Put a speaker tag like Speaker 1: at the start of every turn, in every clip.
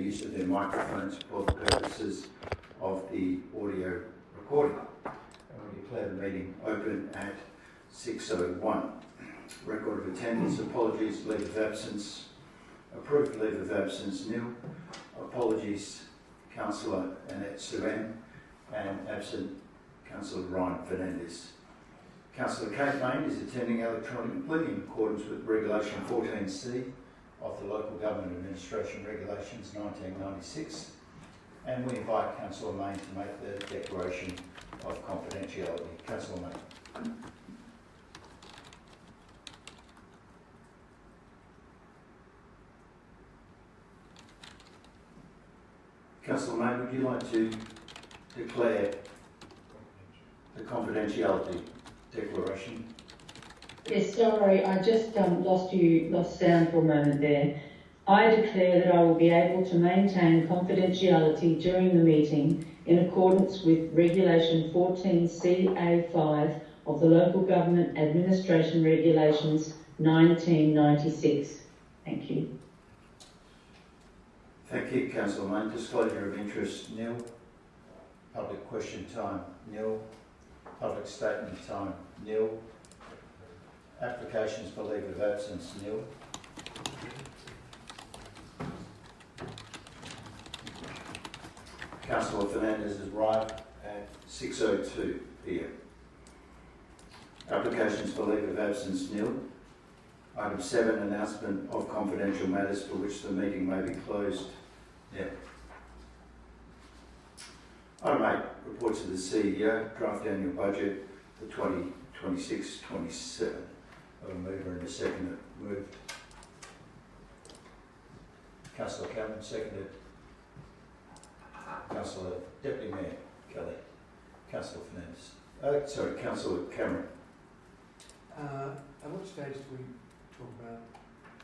Speaker 1: use of their microphones for the purposes of the audio recording. And we declare the meeting open at 6:01. Record of attendance, apologies, leave of absence, approved leave of absence, nil. Apologies, Councillor Annette Suan, and absent Councillor Ryan Fernandez. Councillor Kate Main is attending electronically in accordance with Regulation 14C of the Local Government Administration Regulations 1996, and we invite Councillor Main to make the declaration of confidentiality. Councillor Main. Councillor Main, would you like to declare the confidentiality declaration?
Speaker 2: Yes, sorry, I just lost sound for a moment there. I declare that I will be able to maintain confidentiality during the meeting in accordance with Regulation 14CA5 of the Local Government Administration Regulations 1996. Thank you.
Speaker 1: Thank you, Councillor Main. Disclosure of interest, nil. Public question time, nil. Public statement time, nil. Applications for leave of absence, nil. Councillor Fernandez has arrived at 6:02 p.m. Applications for leave of absence, nil. Item 7, announcement of confidential matters for which the meeting may be closed, nil. Item 8, reports of the CEO, draft annual budget for 2026-27. I have a mover and a seconder. Moved. Councillor Cameron, seconded. Councillor Deputy Mayor Kelly. Councillor Fernandez. Councillor Cameron.
Speaker 3: At what stage do we talk about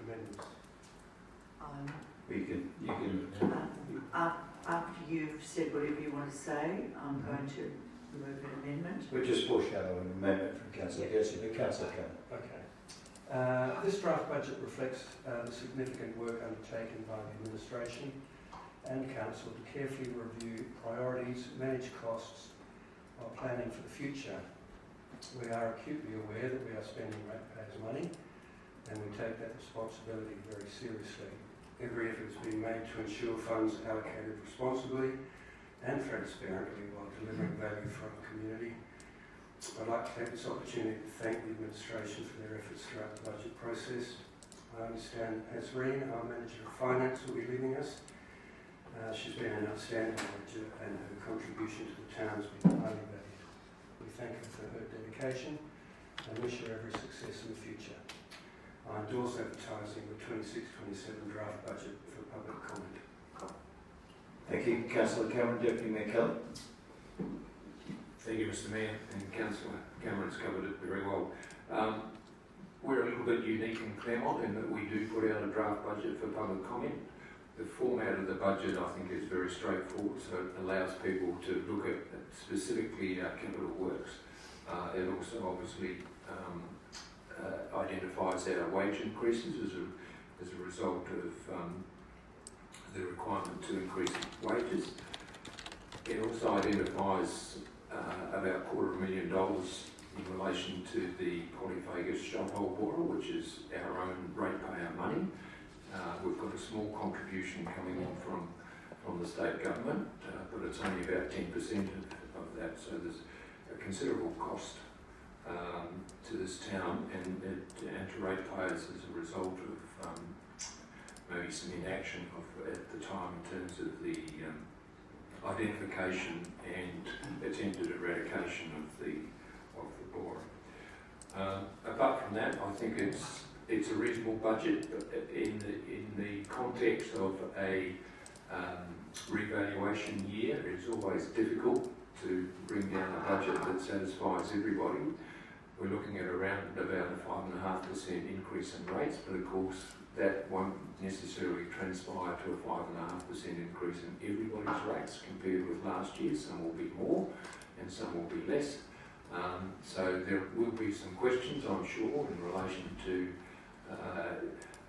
Speaker 3: amendments?
Speaker 1: You can.
Speaker 4: After you've said whatever you want to say, I'm going to move an amendment.
Speaker 1: We're just foreshadowing an amendment from Councillor Gersie, but Councillor Cameron.
Speaker 3: Okay. This draft budget reflects the significant work undertaken by the administration and council to carefully review priorities, manage costs while planning for the future. We are acutely aware that we are spending ratepayers' money, and we take that responsibility very seriously. Every effort is being made to ensure funds are allocated responsibly and transparently while delivering value for our community. I'd like to take this opportunity to thank the administration for their efforts throughout the budget process. I understand Azreen, our Manager of Finance, will be leaving us. She's been an outstanding manager and her contribution to the town has been highly valued. We thank her for her dedication and wish her every success in the future. I endorse advertising the 26-27 draft budget for public comment.
Speaker 1: Thank you, Councillor Cameron. Deputy Mayor Kelly.
Speaker 5: Thank you, Mr. Mayor, and Councillor Cameron's covered it very well. We're a little bit unique in Claremont in that we do put out a draft budget for public comment. The format of the budget, I think, is very straightforward, so it allows people to look at specifically our capital works. It also obviously identifies our wage increases as a result of the requirement to increase wages. It also identifies about $250,000 in relation to the Polyphagus shophole borer, which is our own ratepayer money. We've got a small contribution coming in from the state government, but it's only about 10% of that, so there's a considerable cost to this town and to ratepayers as a result of maybe some inaction at the time in terms of the identification and attempted eradication of the borer. Apart from that, I think it's a reasonable budget in the context of a revaluation year. It's always difficult to bring down a budget that satisfies everybody. We're looking at around about a 5.5% increase in rates, but of course that won't necessarily transpire to a 5.5% increase in everybody's rates compared with last year. Some will be more and some will be less. So there will be some questions, I'm sure, in relation to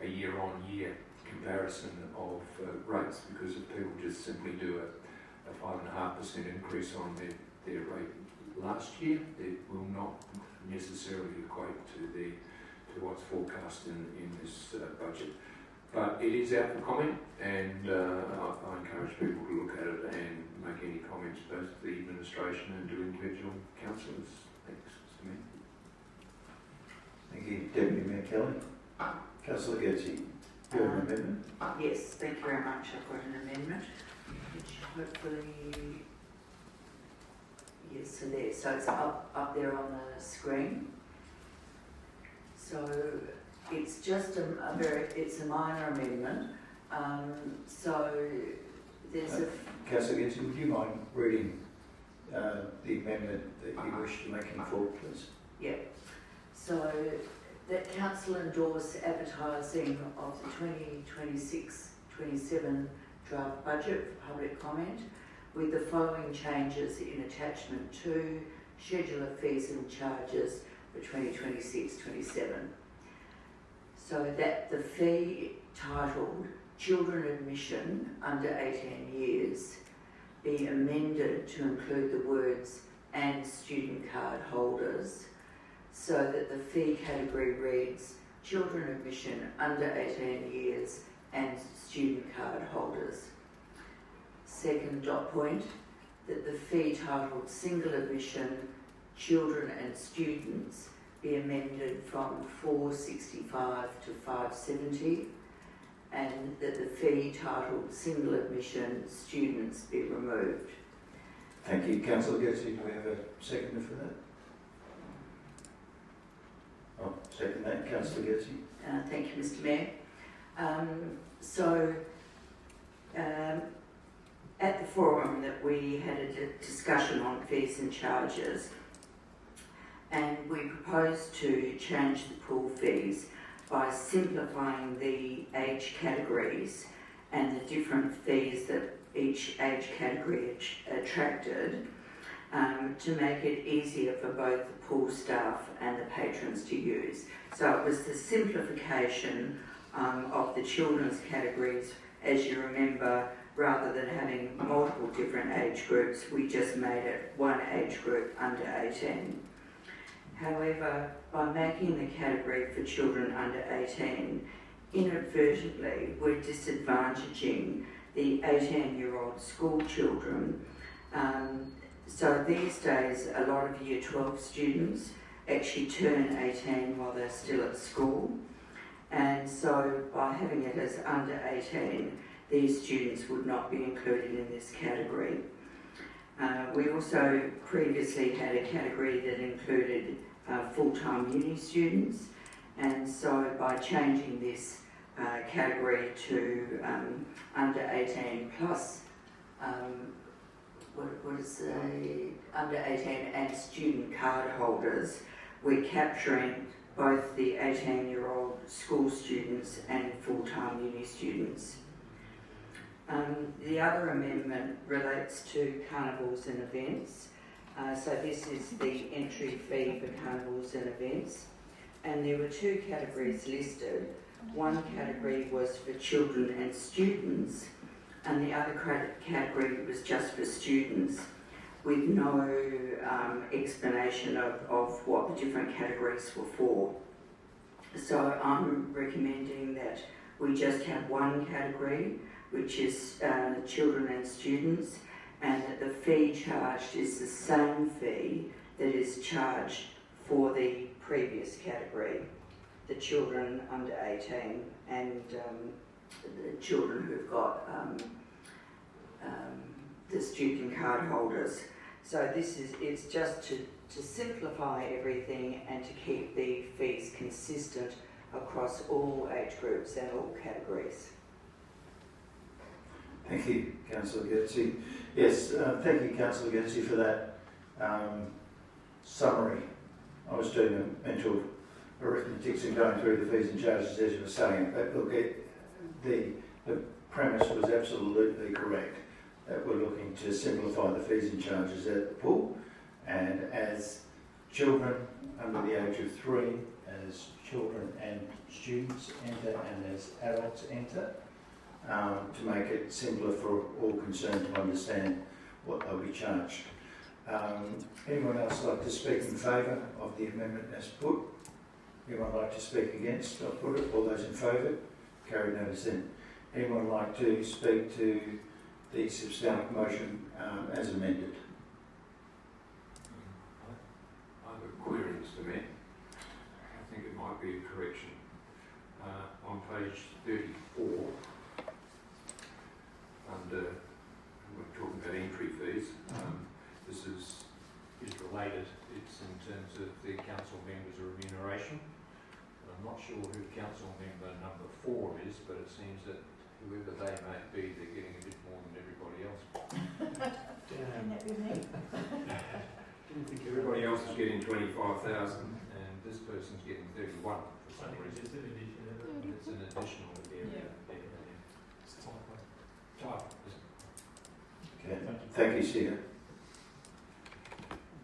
Speaker 5: a year-on-year comparison of rates, because if people just simply do a 5.5% increase on their rate last year, it will not necessarily equate to what's forecast in this budget. But it is out for comment, and I encourage people to look at it and make any comments, both to the administration and to individual councillors. Thanks, Mr. Mayor.
Speaker 1: Thank you, Deputy Mayor Kelly. Councillor Getty, you have an amendment?
Speaker 4: Yes, thank you very much. I've got an amendment, which hopefully, yes, so there, so it's up there on the screen. So it's just it's a minor amendment. So there's a...
Speaker 1: Councillor Getty, would you mind reading the amendment that you wish to make in full, please?
Speaker 4: Yeah. So that council endorse advertising of the 2026-27 draft budget for public comment with the following changes in attachment 2, schedule of fees and charges for 2026-27. So that the fee titled Children Admission under 18 years be amended to include the words and student card holders, so that the fee category reads Children Admission under 18 years and student card holders. Second dot point, that the fee titled Single Admission Children and Students be amended from $4.65 to $5.70, and that the fee titled Single Admission Students be removed.
Speaker 1: Thank you. Councillor Getty, do we have a seconder for that? I'll second that. Councillor Getty.
Speaker 4: Thank you, Mr. Mayor. At the forum that we had a discussion on fees and charges, and we proposed to change the pool fees by simplifying the age categories and the different fees that each age category attracted, to make it easier for both the pool staff and the patrons to use. So it was the simplification of the children's categories. As you remember, rather than having multiple different age groups, we just made it one age group under 18. However, by making the category for children under 18, inadvertently we're disadvantaging the 18-year-old school children. So these days, a lot of Year 12 students actually turn 18 while they're still at school. And so by having it as under 18, these students would not be included in this category. We also previously had a category that included full-time uni students, and so by changing this category to under 18 plus, under 18 and student card holders, we're capturing both the 18-year-old school students and full-time uni students. The other amendment relates to carnivals and events. So this is the entry fee for carnivals and events. And there were two categories listed. One category was for children and students, and the other category was just for students, with no explanation of what the different categories were for. So I'm recommending that we just have one category, which is children and students, and that the fee charged is the same fee that is charged for the previous category, the children under 18 and the children who've got the student card holders. So it's just to simplify everything and to keep the fees consistent across all age groups and all categories.
Speaker 1: Thank you, Councillor Getty. Yes, thank you, Councillor Getty, for that summary. I was doing a mental arithmetic and going through the fees and charges as you were saying. But look, the premise was absolutely correct, that we're looking to simplify the fees and charges at the pool, and as children under the age of 3, as children and students enter, and as adults enter, to make it simpler for all concerned to understand what they'll be charged. Anyone else like to speak in favour of the amendment as put? Anyone like to speak against? I'll put it. All those in favour? Carried, no dissent. Anyone like to speak to the substantive motion as amended?
Speaker 5: I have a query, Mr. Mayor. I think it might be a correction. On page 34, under, we're talking about entry fees, this is related. It's in terms of the council members' remuneration. And I'm not sure who council member number 4 is, but it seems that whoever they may be, they're getting a bit more than everybody else.
Speaker 3: Damn.
Speaker 6: that be me?
Speaker 3: Didn't think
Speaker 5: Everybody else is getting 25,000 and this person's getting 31 for some reason. It's an additional area. Type.
Speaker 1: Okay. Thank you, Sia.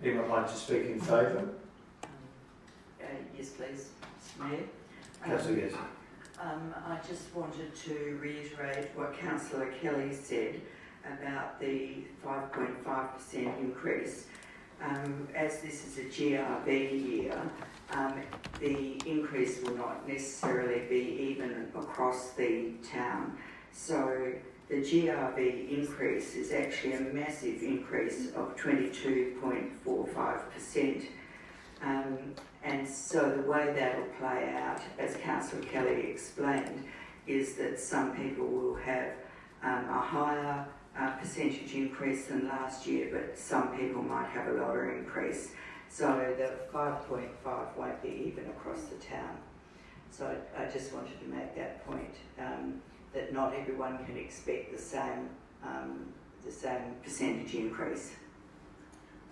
Speaker 1: Anyone like to speak in favour?
Speaker 4: Yes, please, Mr. Mayor.
Speaker 1: Councillor Yes.
Speaker 4: I just wanted to reiterate what Councillor Kelly said about the 5.5% increase. As this is a GRB year, the increase will not necessarily be even across the town. So the GRB increase is actually a massive increase of 22.45%. And so the way that will play out, as Councillor Kelly explained, is that some people will have a higher percentage increase than last year, but some people might have a lower increase. So the 5.5 won't be even across the town. So I just wanted to make that point, that not everyone can expect the same percentage increase.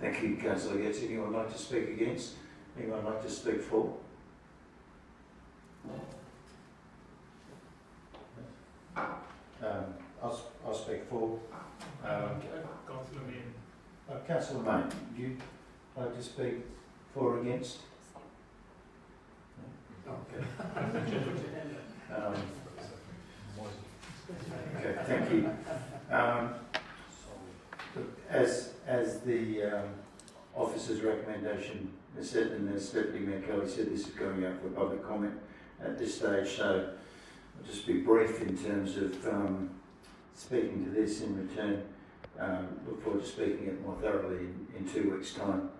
Speaker 1: Thank you, Councillor Yes. Anyone like to speak against? Anyone like to speak for? I'll speak for. Councillor May, would you like to speak for or against? Okay. Okay, thank you. As the officer's recommendation is set, and as Deputy Mayor Kelly said, this is going out for public comment at this stage, so I'll just be brief in terms of speaking to this in return. Look forward to speaking it more thoroughly in 2 weeks' time.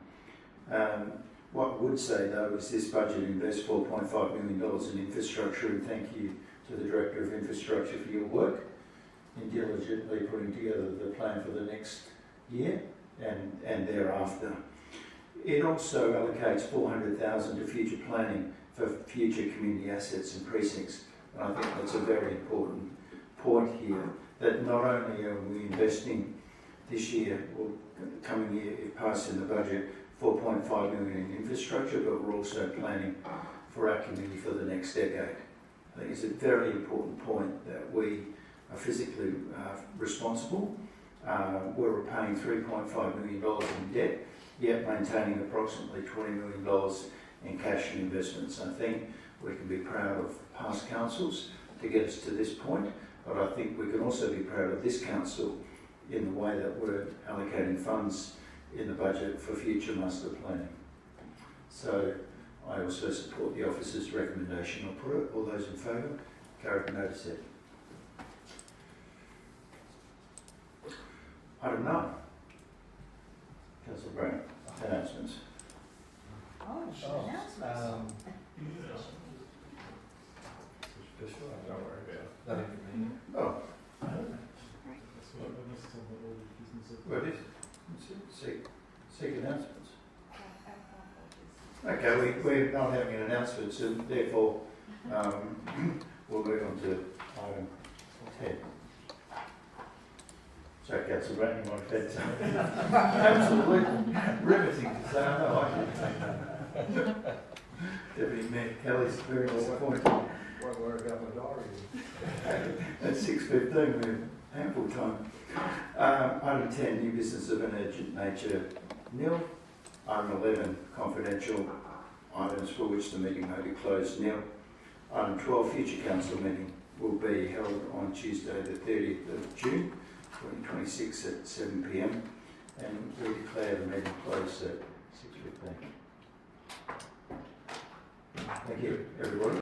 Speaker 1: What I would say though is this budget invests $4.5 million in infrastructure, and thank you to the Director of Infrastructure for your work in diligently putting together the plan for the next year and thereafter. It also allocates $400,000 to future planning for future community assets and precincts. And I think that's a very important point here, that not only are we investing this year or coming year, if passed in the budget, $4.5 million in infrastructure, but we're also planning for our community for the next decade. I think it's a very important point that we are physically responsible. We're repaying $3.5 million in debt, yet maintaining approximately $20 million in cash and investments. I think we can be proud of past councils to get us to this point, but I think we can also be proud of this council in the way that we're allocating funds in the budget for future master planning. So I also support the officer's recommendation. I'll put it. All those in favour? Carried, no dissent. Item 9. Councillor Brown, announcements.
Speaker 6: Oh, announcements.
Speaker 1: Oh, what is it? Seek announcements. Okay, we're not having an announcement, so therefore we'll move on to item 10. So, Councillor Brown, you might have had something absolutely riveting to say. I know I did. Deputy Mayor Kelly's very disappointed.
Speaker 7: Won't worry about my diary.
Speaker 1: At 6:15, we have ample time. Item 10, new business of an urgent nature, nil. Item 11, confidential items for which the meeting may be closed, nil. Item 12, future council meeting, will be held on Tuesday the 30th of June 2026 at 7 p.m. and we declare the meeting closed at 6:15. Thank you, everybody.